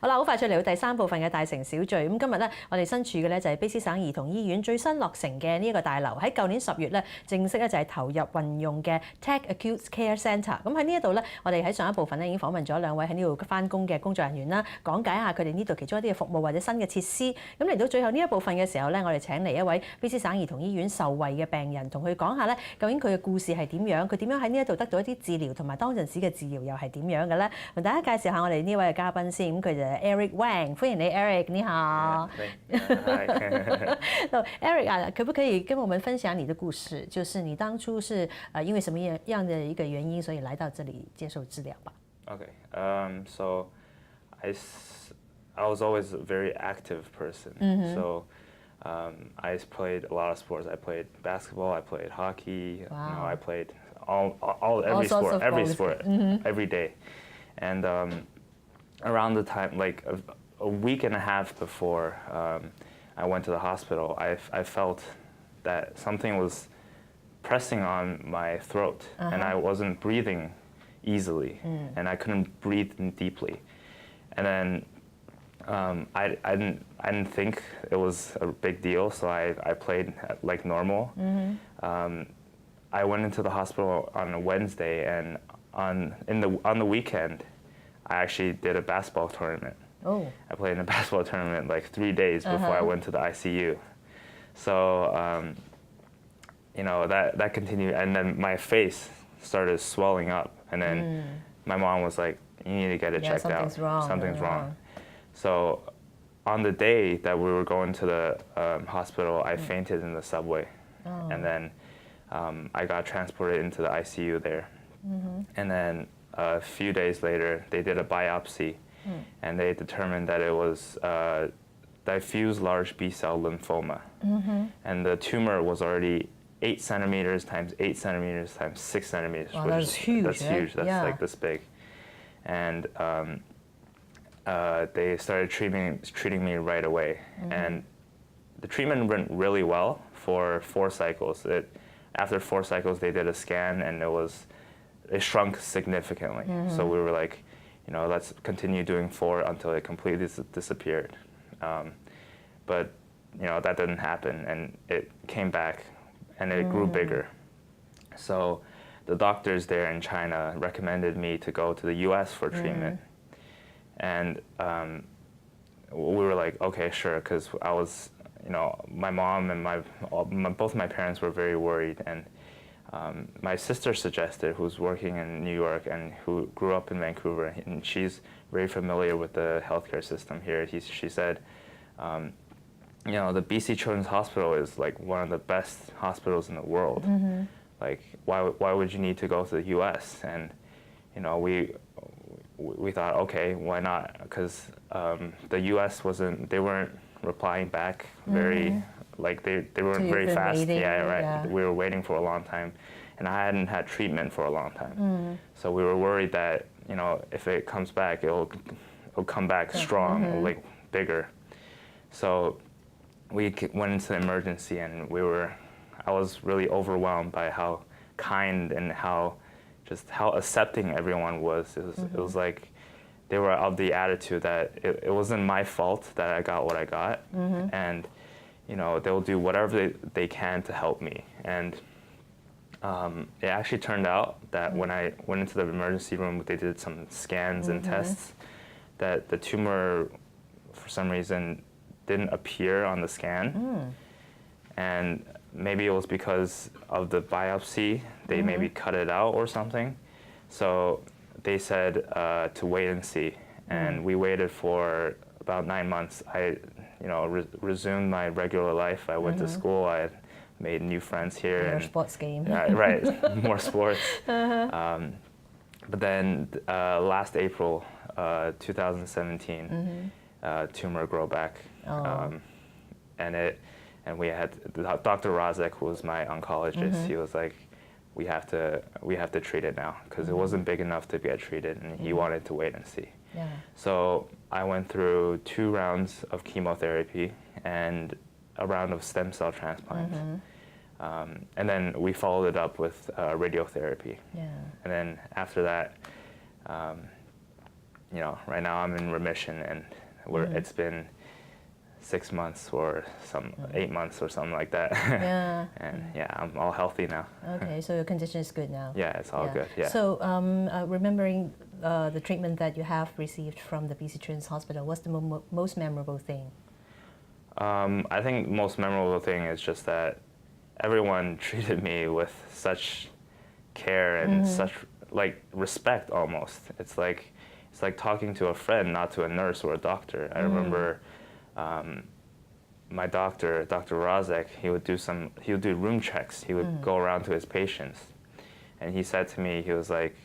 好啦，好快脆嚟到第三部分嘅大城小聚。咁今日咧，我哋身處嘅咧就係卑詩省兒童醫院最新落成嘅呢一個大樓，喺舊年10月咧正式咧就係投入運用嘅 Tech Acute Care Centre。咁喺呢一度咧，我哋喺上一部分咧已經訪問咗2位喺呢度翻工嘅工作人員啦，講解下佢哋呢度其中一啲嘅服務或者新嘅設施。咁嚟到最後呢一部分嘅時候咧，我哋請嚟一位卑詩省兒童醫院受惠嘅病人，同佢講下咧究竟佢嘅故事係點樣，佢點樣喺呢一度得到一啲治療，同埋當陣時嘅治療又係點樣嘅咧？同大家介紹下我哋呢位嘅嘉賓先。咁佢就係 Eric Wang， 歡迎你 Eric， 你好。Eric 啊，可不可以跟我們分享你的故事？就是你當初是因為什麼樣的一個原因，所以來到這裡接受治療吧？Okay, so I was always a very active person. So I played a lot of sports. I played basketball. I played hockey. Wow. You know, I played every sport, every day. And around the time, like a week and a half before I went to the hospital, I felt that something was pressing on my throat, and I wasn't breathing easily, and I couldn't breathe deeply. And then I didn't think it was a big deal, so I played like normal. I went into the hospital on a Wednesday, and on the weekend, I actually did a basketball tournament. Oh. I played in a basketball tournament like 3 days before I went to the ICU. So you know, that continued, and then my face started swelling up, and then my mom was like, "You need to get it checked out. Something's wrong." So on the day that we were going to the hospital, I fainted in the subway, and then I got transported into the ICU there. And then a few days later, they did a biopsy, and they determined that it was diffuse large B-cell lymphoma. And the tumor was already 8 centimeters times 8 centimeters times 6 centimeters. Wow, that's huge. That's huge. That's like this big. And they started treating me right away. And the treatment went really well for 4 cycles. After 4 cycles, they did a scan, and it shrunk significantly. So we were like, you know, let's continue doing 4 until it completely disappeared. But you know, that didn't happen, and it came back, and it grew bigger. So the doctors there in China recommended me to go to the US for treatment. And we were like, okay, sure, because I was, you know, my mom and both my parents were very worried, and my sister suggested, who's working in New York and who grew up in Vancouver, and she's very familiar with the healthcare system here. She said, you know, the BC Children's Hospital is like one of the best hospitals in the world. Like, why would you need to go to the U.S.? And you know, we thought, okay, why not? Because the U.S. they weren't replying back very, like they weren't very fast. Waiting, yeah, right. Yeah. We were waiting for a long time, and I hadn't had treatment for a long time. So we were worried that, you know, if it comes back, it'll come back strong, like bigger. So we went into the emergency, and I was really overwhelmed by how kind and how accepting everyone was. It was like they were of the attitude that it wasn't my fault that I got what I got, and you know, they'll do whatever they can to help me. And it actually turned out that when I went into the emergency room, they did some scans and tests, that the tumor, for some reason, didn't appear on the scan. And maybe it was because of the biopsy, they maybe cut it out or something. So they said to wait and see. And we waited for about 9 months. I, you know, resumed my regular life. I went to school. I had made new friends here. More sports game. Right, more sports. But then last April, 2017, tumor grew back. And we had Dr. Razek, who was my oncologist. He was like, we have to treat it now, because it wasn't big enough to get treated, and he wanted to wait and see. So I went through 2 rounds of chemotherapy and a round of stem cell transplant. And then we followed it up with radiotherapy. And then after that, right now I'm in remission, and it's been 6 months or 8 months or something like that. Yeah. And I'm all healthy now. Okay, so your condition is good now. Yeah, it's all good. Yeah. So remembering the treatment that you have received from the BC Children's Hospital, what's the most memorable thing? I think most memorable thing is just that everyone treated me with such care and such respect almost. It's like talking to a friend, not to a nurse or a doctor. I remember my doctor, Dr. Razek, he would do room checks. He would go around to his patients, and he said to me, he was like,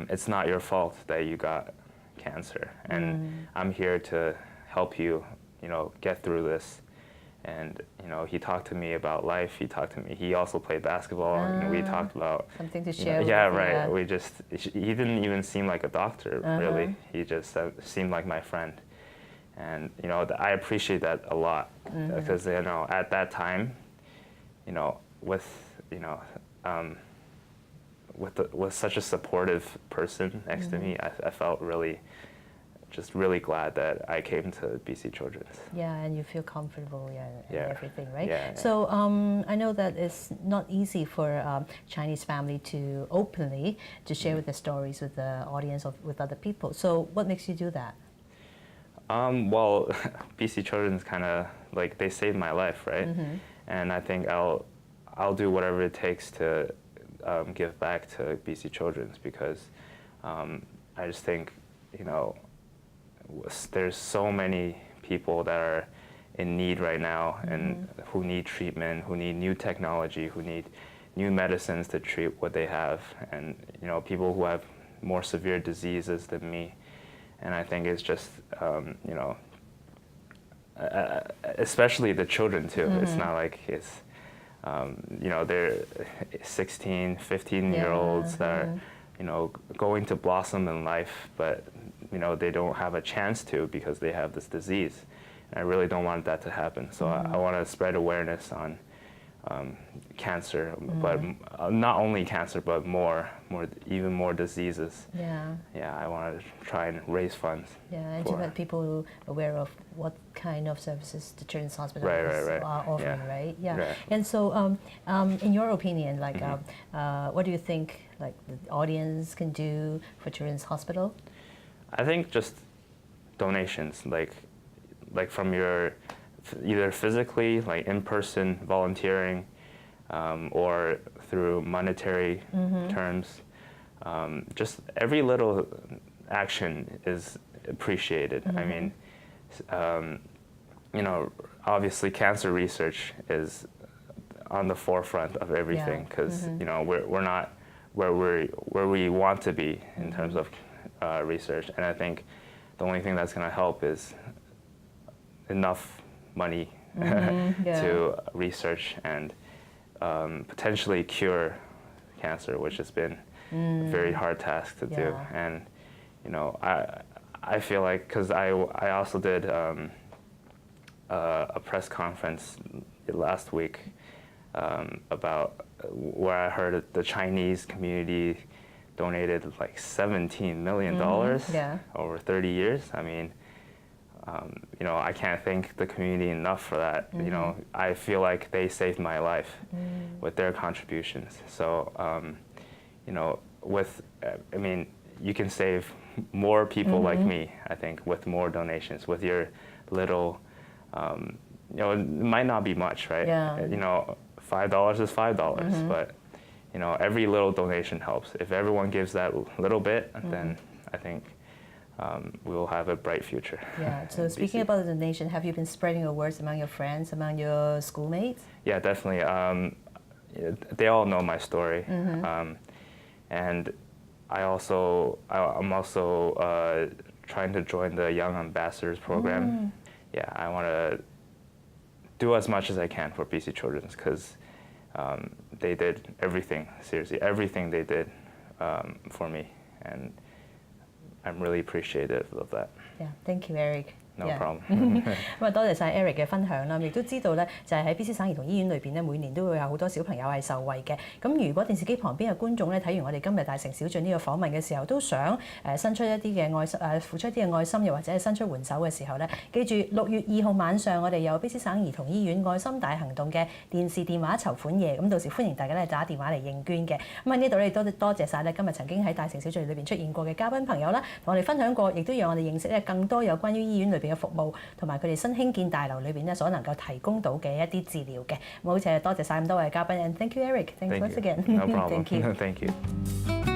"It's not your fault that you got cancer, and I'm here to help you, get through this." And he talked to me about life. He also played basketball, and we talked about something to share. Yeah, with right. Yeah. He didn't even seem like a doctor, really. He just seemed like my friend, and I appreciate that a lot because at that time, with such a supportive person next to me, I felt really glad that I came to BC Children's. Yeah, and you feel comfortable, and everything, right? Yeah. So I know that it's not easy for Chinese family to openly to share with their stories with the audience or with other people. So what makes you do that? Well, BC Children's kind of they saved my life, right? And I think I'll do whatever it takes to give back to BC Children's because I just think there's so many people that are in need right now and who need treatment, who need new technology, who need new medicines to treat what they have, and people who have more severe diseases than me. And I think it's just especially the children too. It's not like it's they're 16, 15-year-olds that are going to blossom in life, but they don't have a chance to because they have this disease. And I really don't want that to happen. So I want to spread awareness on cancer, but not only cancer, but even more diseases. Yeah, I want to try and raise funds. Yeah, and to let people aware of what kind of services the Children's Hospital Right. are offering, right? Yeah. Right. And so, in your opinion, what do you think the audience can do for Children's Hospital? I think just donations, like from your either physically, in-person volunteering, or through monetary terms. Just every little action is appreciated. I mean, obviously cancer research is on the forefront of everything because we're not where we want to be in terms of research, and I think the only thing that's going to help is enough money to research and potentially cure cancer, which has been a very hard task to do. And I feel like, because I also did a press conference last week about where I heard the Chinese community donated $17 million over 30 years. I mean, I can't thank the community enough for that. I feel like they saved my life with their contributions. So, you can save more people like me, I think, with more donations, with your little, it might not be much, right? $5 is $5, but, every little donation helps. If everyone gives that little bit, then I think we will have a bright future. Yeah, so speaking about the donation, have you been spreading your words among your friends, among your schoolmates? Yeah, definitely. They all know my story. And I'm also trying to join the Young Ambassadors program. Yeah, I want to do as much as I can for BC Children's because they did everything, seriously, everything they did for me. And I'm really appreciative of that. Yeah, thank you, Eric. No problem. 咁啊，多謝晒 Eric 嘅分享啦，亦都知道咧，就係喺 BC 省兒童醫院裏邊咧，每年都會有好多小朋友係受惠嘅。咁如果電視機旁邊嘅觀眾咧，睇完我哋今日大城小聚呢個訪問嘅時候，都想伸出一啲嘅愛心付出一啲嘅愛心，又或者係伸出援手嘅時候咧，記住6月2號晚上我哋有 BC 省兒童醫院愛心大行動嘅電視電話籌款夜，咁到時歡迎大家咧打電話嚟認捐嘅。咁喺呢度咧多謝晒咧今日曾經喺大城小聚裏邊出現過嘅嘉賓朋友啦，同我哋分享過，亦都讓我哋認識咧更多有關於醫院裏邊嘅服務，同埋佢哋新興建大樓裏邊咧所能夠提供到嘅一啲治療嘅。咁好似係多謝晒咁多位嘉賓 ，and thank you Eric，thanks once again， No problem. thank you， Thank you.